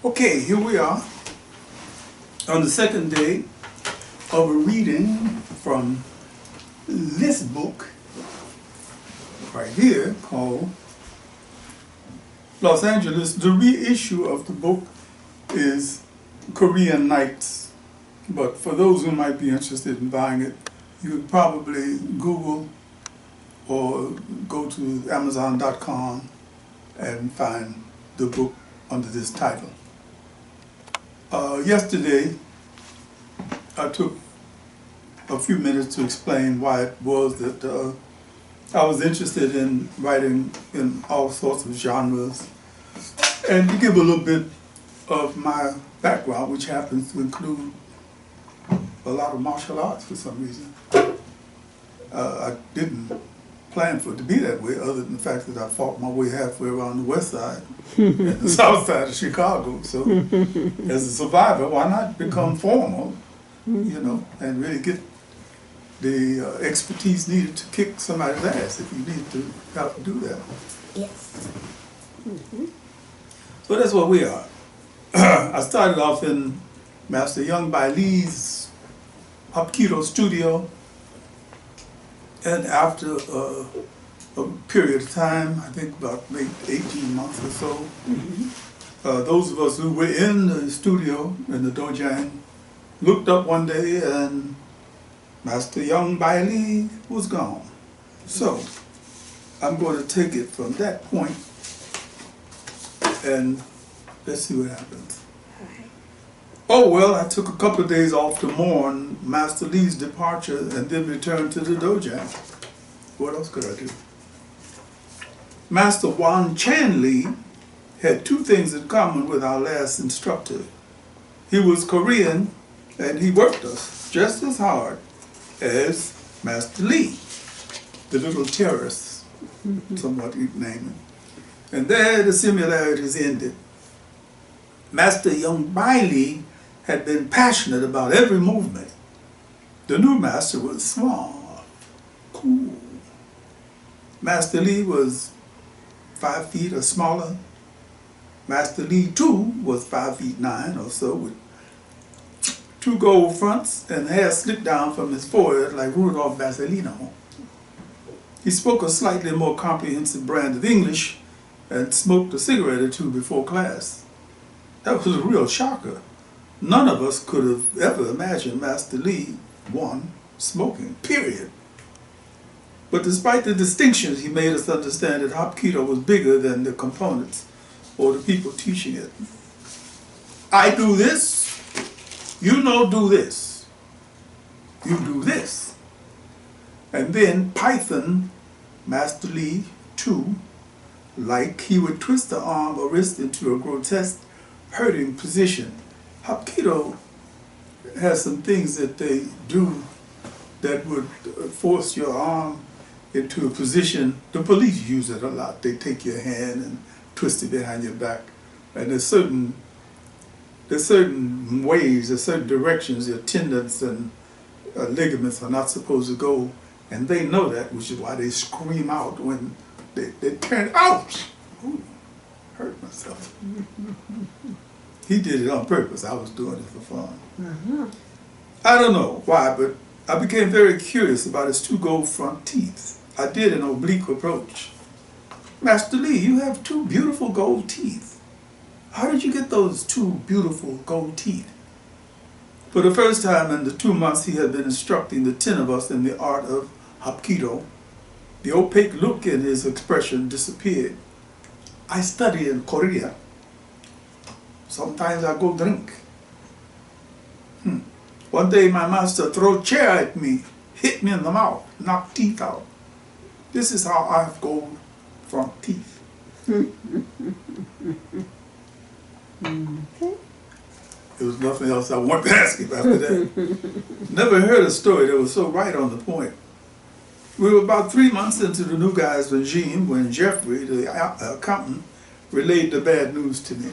Okay, here we are on the second day of a reading from this book right here called Los Angeles. The reissue of the book is Korean Nights, but for those who might be interested in buying it, you could probably Google or go to Amazon.com and find the book under this title. Yesterday, I took a few minutes to explain why it was that I was interested in writing in all sorts of genres, and to give a little bit of my background, which happens to include a lot of martial arts for some reason. I didn't plan for it to be that way, other than the fact that I fought my way halfway around the west side and the south side of Chicago. So as a survivor, why not become formal, you know, and really get the expertise needed to kick somebody's ass if you need to have to do that. Yes. So that's what we are. I started off in Master Jung Bai Lee's Hapkido studio, and after a period of time, I think about maybe 18 months or so, those of us who were in the studio, in the dojang, looked up one day and Master Jung Bai Lee was gone. So I'm going to take it from that point and let's see what happens. Oh, well, I took a couple of days off to mourn Master Lee's departure and then returned to the dojang. What else could I do? Master Wan Chan Lee had two things in common with our last instructor. He was Korean and he worked us just as hard as Master Lee, the little terrorist, somewhat you name him. And there the similarities ended. Master Yong Bai Lee had been passionate about every movement. The new master was suave, cool. Master Lee was 5 feet or smaller. Master Lee too was 5'9" or so, with 2 gold fronts and hair slicked down from his forehead like Rudolph Basilino. He spoke a slightly more comprehensive brand of English and smoked a cigarette or two before class. That was a real shocker. None of us could have ever imagined Master Lee, one, smoking, period. But despite the distinctions, he made us understand that Hapkido was bigger than the components or the people teaching it. I do this, you know do this. You do this. And then Python, Master Lee, too, like he would twist the arm or wrist into a grotesque hurting position. Hapkido has some things that they do that would force your arm into a position. The police use it a lot. They take your hand and twist it behind your back. And there's certain ways, there's certain directions your tendons and ligaments are not supposed to go. And they know that, which is why they scream out when they turn out. Ooh, hurt myself. He did it on purpose. I was doing it for fun. I don't know why, but I became very curious about his 2 gold front teeth. I did an oblique approach. Master Lee, you have 2 beautiful gold teeth. How did you get those 2 beautiful gold teeth? For the first time in the 2 months he had been instructing the 10 of us in the art of Hapkido, the opaque look in his expression disappeared. I study in Korea. Sometimes I go drink. One day my master threw a chair at me, hit me in the mouth, knocked teeth out. This is how I have gold front teeth. There was nothing else I wanted to ask him after that. Never heard a story that was so right on the point. We were about 3 months into the new guy's regime when Jeffrey, the accountant, relayed the bad news to me.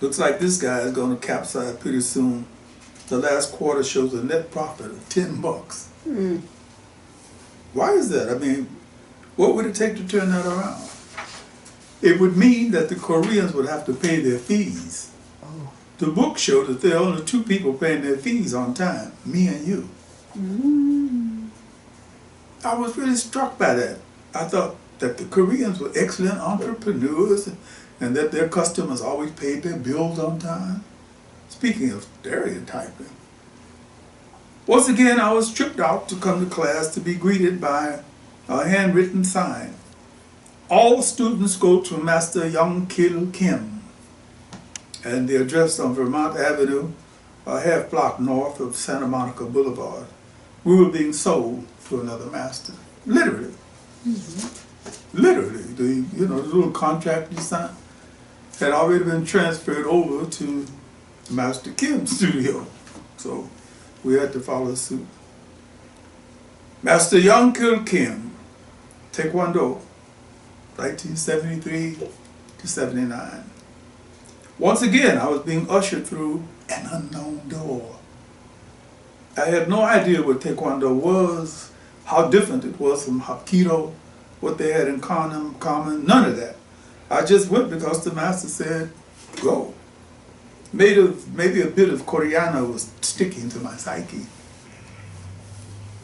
Looks like this guy is going to capsize pretty soon. The last quarter shows a net profit of $10. Why is that? I mean, what would it take to turn that around? it would mean that the Koreans would have to pay their fees. Oh. The book showed that there are only two people paying their fees on time, me and you. I was really struck by that. I thought that the Koreans were excellent entrepreneurs and that their customers always paid their bills on time. Speaking of stereotyping. Once again, I was tripped out to come to class to be greeted by a handwritten sign. All students go to Master Yong Kil Kim. And the address on Vermont Avenue, a half block north of Santa Monica Boulevard. We were being sold to another master. Literally. Literally. The little contract you signed had already been transferred over to Master Kim's studio. So we had to follow suit. Master Yong Kil Kim, Taekwondo, 1973 to 79. Once again, I was being ushered through an unknown door. I had no idea what Taekwondo was, how different it was from Hapkido, what they had in common, none of that. I just went because the master said, go. Maybe a bit of Koreana was sticking to my psyche.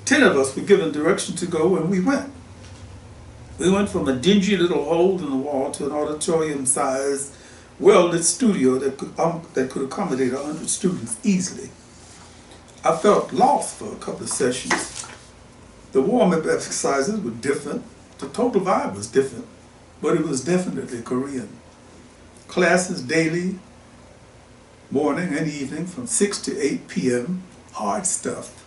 10 of us were given direction to go, and we went. We went from a dingy little hole in the wall to an auditorium-sized, well-lit studio that could accommodate 100 students easily. I felt lost for a couple of sessions. The warm-up exercises were different. The total vibe was different, but it was definitely Korean. Classes daily, morning and evening from 6 to 8 p.m., hard stuff.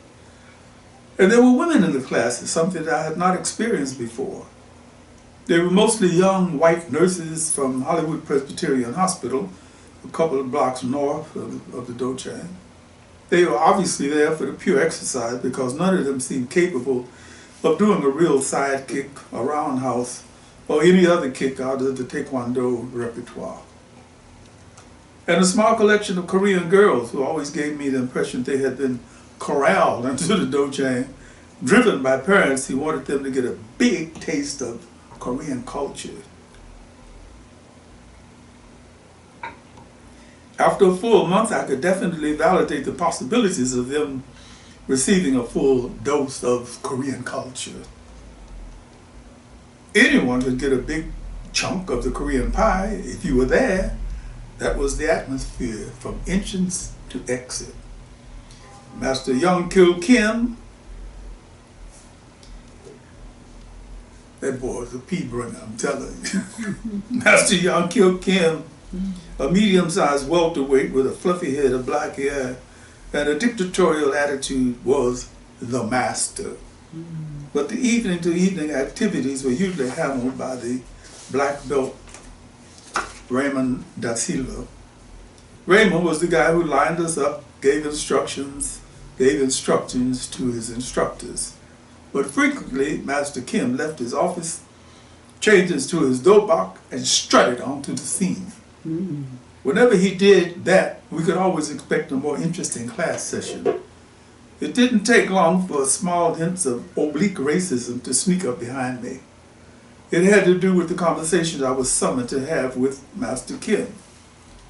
And there were women in the classes, something that I had not experienced before. They were mostly young white nurses from Hollywood Presbyterian Hospital, a couple of blocks north of the dojo. They were obviously there for the pure exercise because none of them seemed capable of doing a real side kick, a roundhouse, or any other kick out of the Taekwondo repertoire. And a small collection of Korean girls who always gave me the impression they had been corralled into the dojo, driven by parents who wanted them to get a big taste of Korean culture. After a full month, I could definitely validate the possibilities of them receiving a full dose of Korean culture. Anyone could get a big chunk of the Korean pie if you were there. That was the atmosphere from entrance to exit. Master Yong Kil Kim, that boy was a pea bringer, I'm telling you. Master Yong Kil Kim, a medium-sized welterweight with a fluffy head of black hair and a dictatorial attitude, was the master. But the evening-to-evening activities were usually handled by the black belt Raymond da Silva. Raymond was the guy who lined us up, gave instructions to his instructors. But frequently, Master Kim left his office, changed into his dobak, and strutted onto the scene. Whenever he did that, we could always expect a more interesting class session. It didn't take long for small hints of oblique racism to sneak up behind me. It had to do with the conversations I was summoned to have with Master Kim.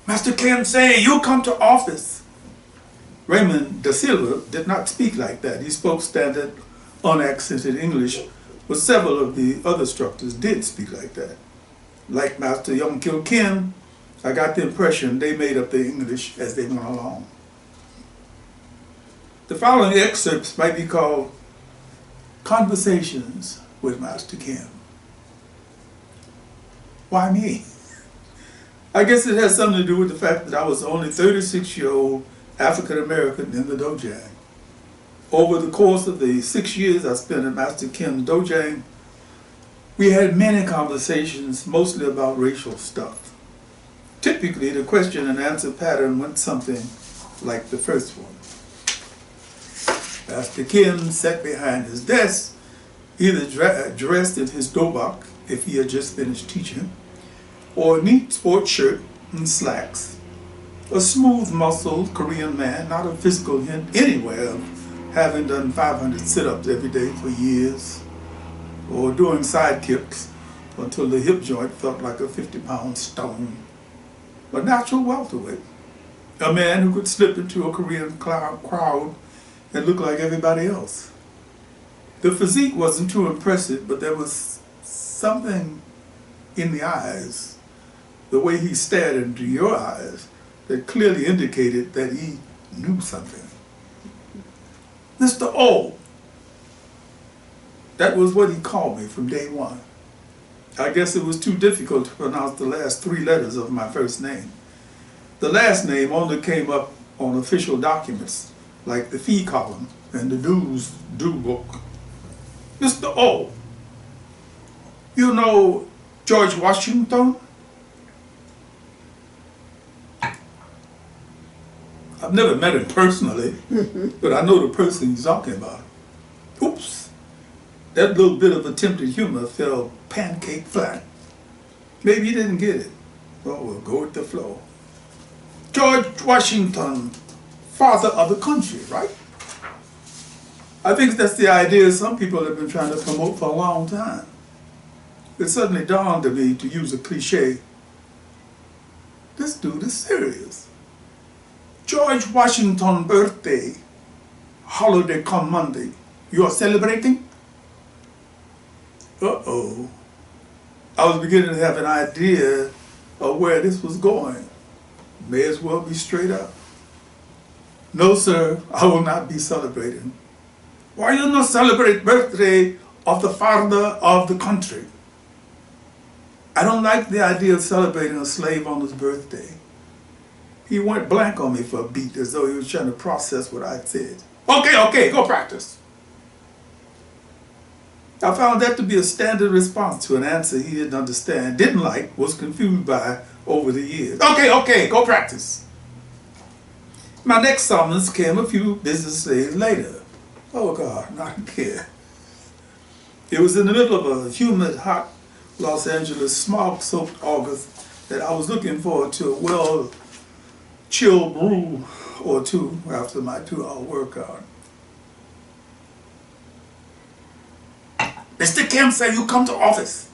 Master Kim saying, "You come to office." Raymond da Silva did not speak like that. He spoke standard, unaccented English, but several of the other instructors did speak like that. Like Master Yong Kil Kim, I got the impression they made up their English as they went along. The following excerpts might be called Conversations with Master Kim. Why me? I guess it has something to do with the fact that I was the only 36-year-old African American in the dojo. Over the course of the 6 years I spent at Master Kim's dojo, we had many conversations, mostly about racial stuff. Typically, the question and answer pattern went something like the first one. Master Kim sat behind his desk, either dressed in his dobak, if he had just finished teaching, or a neat sports shirt and slacks. A smooth-muscled Korean man, not a physical hint anywhere of having done 500 sit-ups every day for years, or doing side kicks, until the hip joint felt like a 50-pound stone. A natural welterweight. A man who could slip into a Korean crowd and look like everybody else. The physique wasn't too impressive, but there was something in the eyes, the way he stared into your eyes, that clearly indicated that he knew something. Mr. O. That was what he called me from day one. I guess it was too difficult to pronounce the last 3 letters of my first name. The last name only came up on official documents, like the fee column and the dues due book. Mr. O. You know George Washington? I've never met him personally, but I know the person he's talking about. Oops. That little bit of attempted humor fell pancake flat. Maybe you didn't get it. Well, we'll go with the flow. George Washington, father of the country, right? I think that's the idea some people have been trying to promote for a long time. It suddenly dawned on me, to use a cliche, this dude is serious. George Washington birthday, holiday come Monday. You are celebrating? Uh-oh. I was beginning to have an idea of where this was going. May as well be straight up. No, sir, I will not be celebrating. Why you not celebrate birthday of the father of the country? I don't like the idea of celebrating a slave on his birthday. He went blank on me for a beat, as though he was trying to process what I said. Okay, go practice. I found that to be a standard response to an answer he didn't understand, didn't like, was confused by over the years. Okay, go practice. My next summons came a few business days later. Oh God, not again. It was in the middle of a humid, hot Los Angeles smog-soaked August that I was looking forward to a well-chilled brew or two after my 2-hour workout. Mr. Kim said you come to office.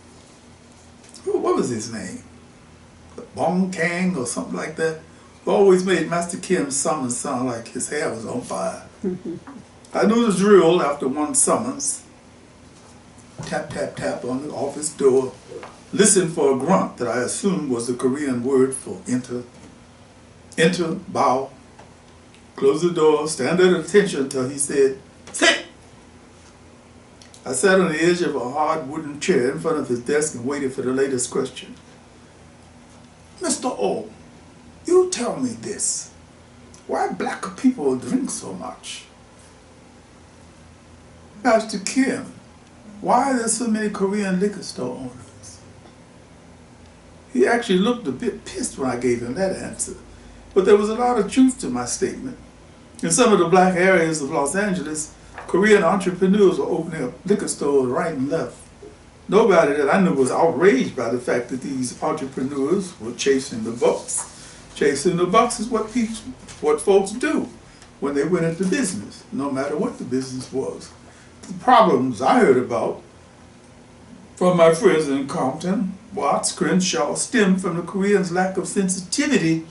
What was his name? Bong Kang or something like that? Always made Master Kim's summons sound like his hair was on fire. I knew the drill after one summons. Tap, tap, tap on the office door. Listen for a grunt that I assumed was the Korean word for enter. Enter, bow. Close the door, stand at attention until he said, sit! I sat on the edge of a hard wooden chair in front of his desk and waited for the latest question. Mr. O, you tell me this. Why black people drink so much? Master Kim, why are there so many Korean liquor store owners? He actually looked a bit pissed when I gave him that answer, but there was a lot of truth to my statement. In some of the black areas of Los Angeles, Korean entrepreneurs were opening up liquor stores right and left. Nobody that I knew was outraged by the fact that these entrepreneurs were chasing the bucks. Chasing the bucks is what folks do when they went into business, no matter what the business was. The problems I heard about from my friends in Compton, Watts, Crenshaw, stemmed from the Koreans' lack of sensitivity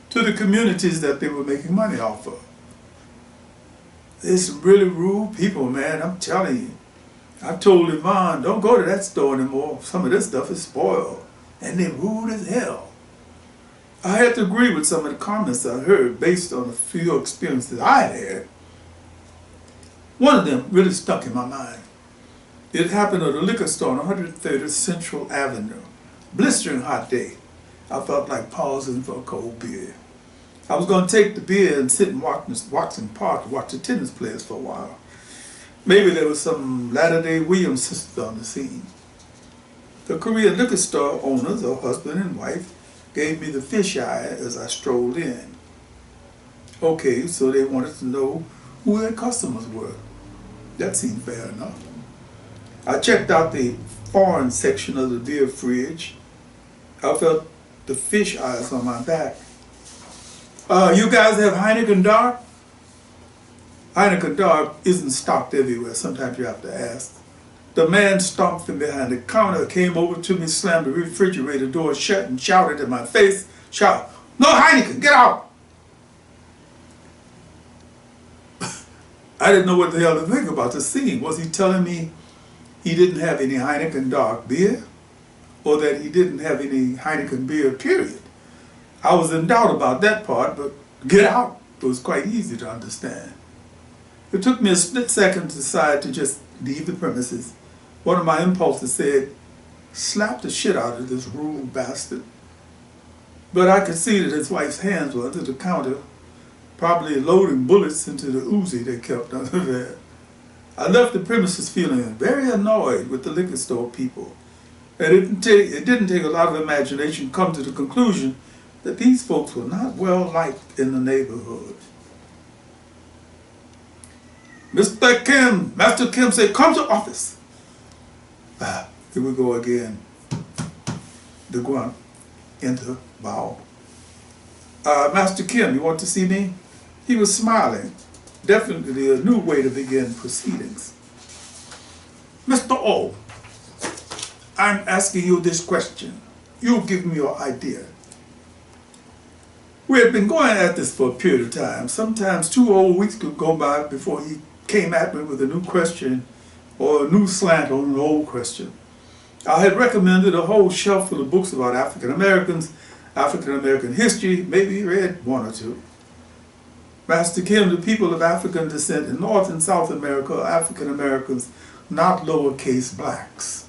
to the communities that they were making money off of. There's some really rude people, man, I'm telling you. I told Yvonne, don't go to that store anymore. Some of this stuff is spoiled. And they're rude as hell. I had to agree with some of the comments I heard based on a few experiences I had. One of them really stuck in my mind. It happened at a liquor store on 130th Central Avenue. Blistering hot day. I felt like pausing for a cold beer. I was going to take the beer and sit in Watson Park and watch the tennis players for a while. Maybe there was some Latter-day Williams sister on the scene. The Korean liquor store owners, a husband and wife, gave me the fish eye as I strolled in. Okay, so they wanted to know who their customers were. That seemed fair enough. I checked out the foreign section of the beer fridge. I felt the fish eyes on my back. You guys have Heineken Dark? Heineken Dark isn't stocked everywhere. Sometimes you have to ask. The man stomped from behind the counter, came over to me, slammed the refrigerator door shut, and shouted in my face, "No Heineken, get out!" I didn't know what the hell to think about the scene. Was he telling me he didn't have any Heineken dark beer? Or that he didn't have any Heineken beer, period? I was in doubt about that part, but get out was quite easy to understand. It took me a split second to decide to just leave the premises. One of my impulses said, slap the shit out of this rude bastard. But I could see that his wife's hands were under the counter, probably loading bullets into the Uzi they kept under there. I left the premises feeling very annoyed with the liquor store people. And it didn't take a lot of imagination to come to the conclusion that these folks were not well liked in the neighborhood. Mr. Kim, Master Kim said, "Come to office." Here we go again. The grunt, enter, bow. Master Kim, you want to see me? He was smiling. Definitely a new way to begin proceedings. Mr. O, I'm asking you this question. You give me your idea. We had been going at this for a period of time. Sometimes 2 whole weeks could go by before he came at me with a new question or a new slant on an old question. I had recommended a whole shelf full of books about African Americans, African American history, maybe he read 1 or 2. Master Kim, the people of African descent in North and South America are African Americans, not lowercase blacks.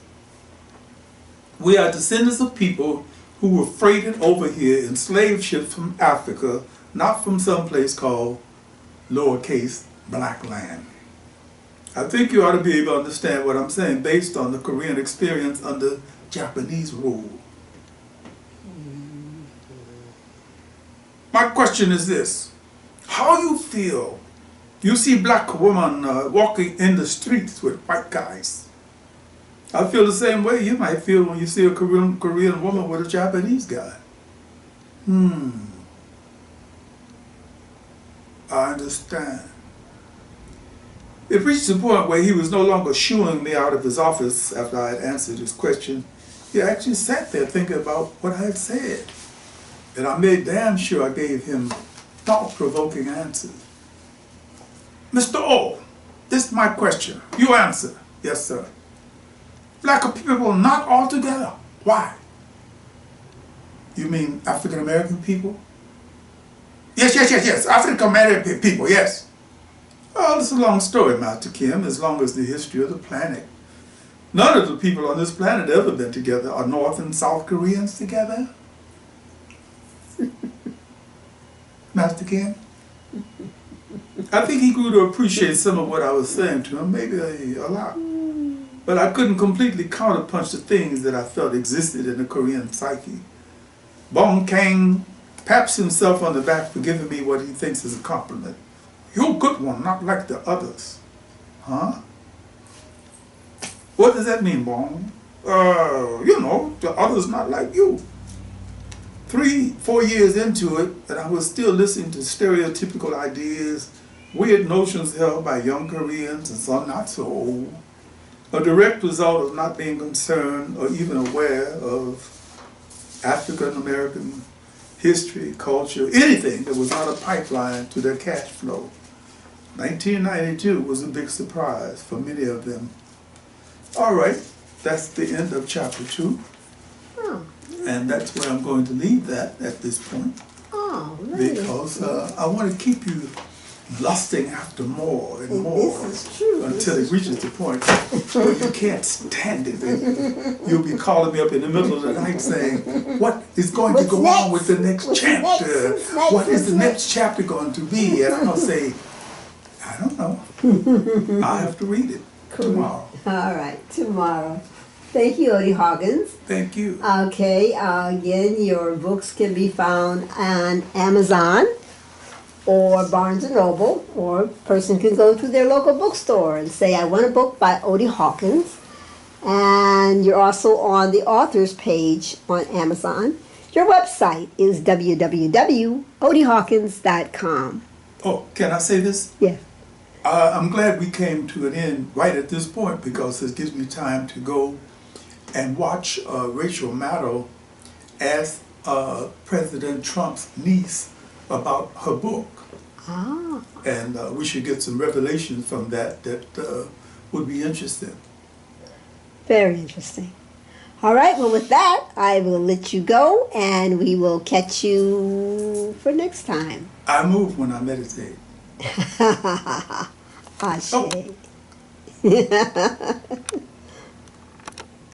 We are descendants of people who were freighted over here in slave ships from Africa, not from some place called lowercase black land. I think you ought to be able to understand what I'm saying based on the Korean experience under Japanese rule. My question is this. How you feel? You see black women walking in the streets with white guys. I feel the same way you might feel when you see a Korean woman with a Japanese guy. I understand. It reached the point where he was no longer shooing me out of his office after I had answered his question. He actually sat there thinking about what I had said. And I made damn sure I gave him thought-provoking answers. Mr. O, this is my question. You answer. Yes, sir. Black people not all together. Why? You mean African American people? Yes. African American people, yes. Well, it's a long story, Master Kim, as long as the history of the planet. None of the people on this planet ever been together. Are North and South Koreans together? Master Kim? I think he grew to appreciate some of what I was saying to him, maybe a lot. But I couldn't completely counterpunch the things that I felt existed in the Korean psyche. Bong Kang pats himself on the back for giving me what he thinks is a compliment. You're a good one, not like the others. Huh? What does that mean, Bong? You know, the others not like you. 3-4 years into it, and I was still listening to stereotypical ideas, weird notions held by young Koreans and some not so old. A direct result of not being concerned or even aware of African American history, culture, anything that was not a pipeline to their cash flow. 1992 was a big surprise for many of them. All right, that's the end of chapter 2. Oh, and that's where I'm going to leave that at this point. Oh, really? Because I want to keep you lusting after more and more this is true. until it reaches the point where you can't stand it. And you'll be calling me up in the middle of the night saying, what is going to go on with the next chapter? What is the next chapter going to be? And I'll say, I don't know. I'll have to read it tomorrow. All right, tomorrow. Thank you, Odie Hawkins. Thank you. Okay, again, your books can be found on Amazon or Barnes & Noble, or a person can go to their local bookstore and say, I want a book by Odie Hawkins. And you're also on the author's page on Amazon. Your website is www.odiehawkins.com. Oh, can I say this? Yeah. I'm glad we came to an end right at this point because it gives me time to go and watch Rachel Maddow ask President Trump's niece about her book. Ah, And we should get some revelations from that would be interesting. very interesting. All right, well, with that, I will let you go, and we will catch you for next time. I move when I meditate. Ashe. Oh.